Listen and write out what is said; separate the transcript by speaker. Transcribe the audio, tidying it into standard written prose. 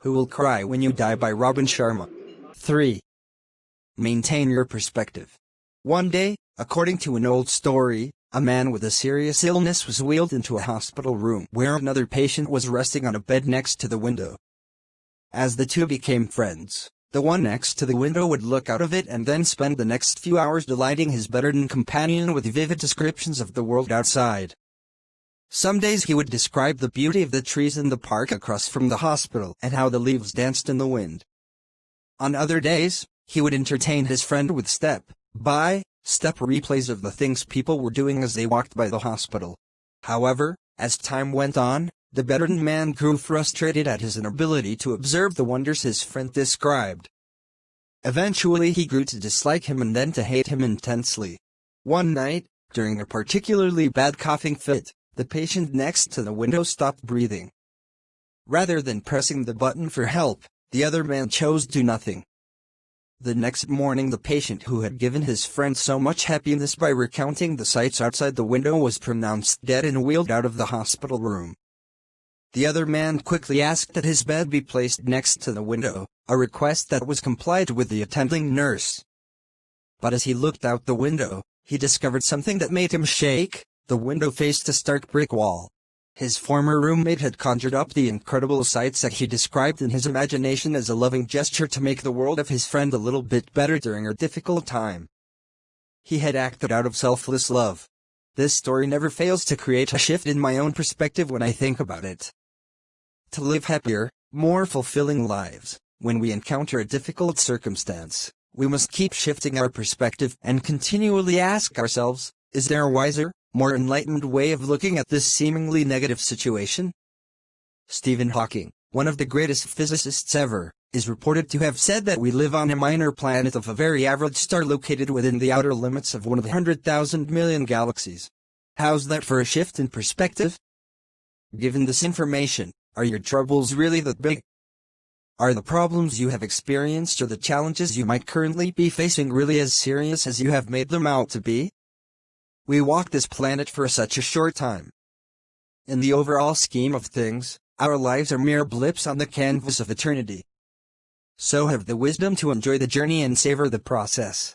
Speaker 1: Who Will Cry When You Die by Robin Sharma. 3. Maintain your perspective. One day, according to an old story, a man with a serious illness was wheeled into a hospital room where another patient was resting on a bed next to the window. As the two became friends, the one next to the window would look out of it and then spend the next few hours delighting his bedridden companion with vivid descriptions of the world outside. Some days he would describe the beauty of the trees in the park across from the hospital and how the leaves danced in the wind. On other days, he would entertain his friend with step-by-step replays of the things people were doing as they walked by the hospital. However, as time went on, the bedridden man grew frustrated at his inability to observe the wonders his friend described. Eventually he grew to dislike him and then to hate him intensely. One night, during a particularly bad coughing fit, the patient next to the window stopped breathing. Rather than pressing the button for help, the other man chose to do nothing. The next morning the patient who had given his friend so much happiness by recounting the sights outside the window was pronounced dead and wheeled out of the hospital room. The other man quickly asked that his bed be placed next to the window, a request that was complied with the attending nurse. But as he looked out the window, he discovered something that made him shake. The window faced a stark brick wall. His former roommate had conjured up the incredible sights that he described in his imagination as a loving gesture to make the world of his friend a little bit better during a difficult time. He had acted out of selfless love. This story never fails to create a shift in my own perspective when I think about it. To live happier, more fulfilling lives, when we encounter a difficult circumstance, we must keep shifting our perspective and continually ask ourselves, is there a wiser, more enlightened way of looking at this seemingly negative situation? Stephen Hawking, one of the greatest physicists ever, is reported to have said that we live on a minor planet of a very average star located within the outer limits of one of the 100,000 million galaxies. How's that for a shift in perspective? Given this information, are your troubles really that big? Are the problems you have experienced or the challenges you might currently be facing really as serious as you have made them out to be? We walk this planet for such a short time. In the overall scheme of things, our lives are mere blips on the canvas of eternity. So have the wisdom to enjoy the journey and savor the process.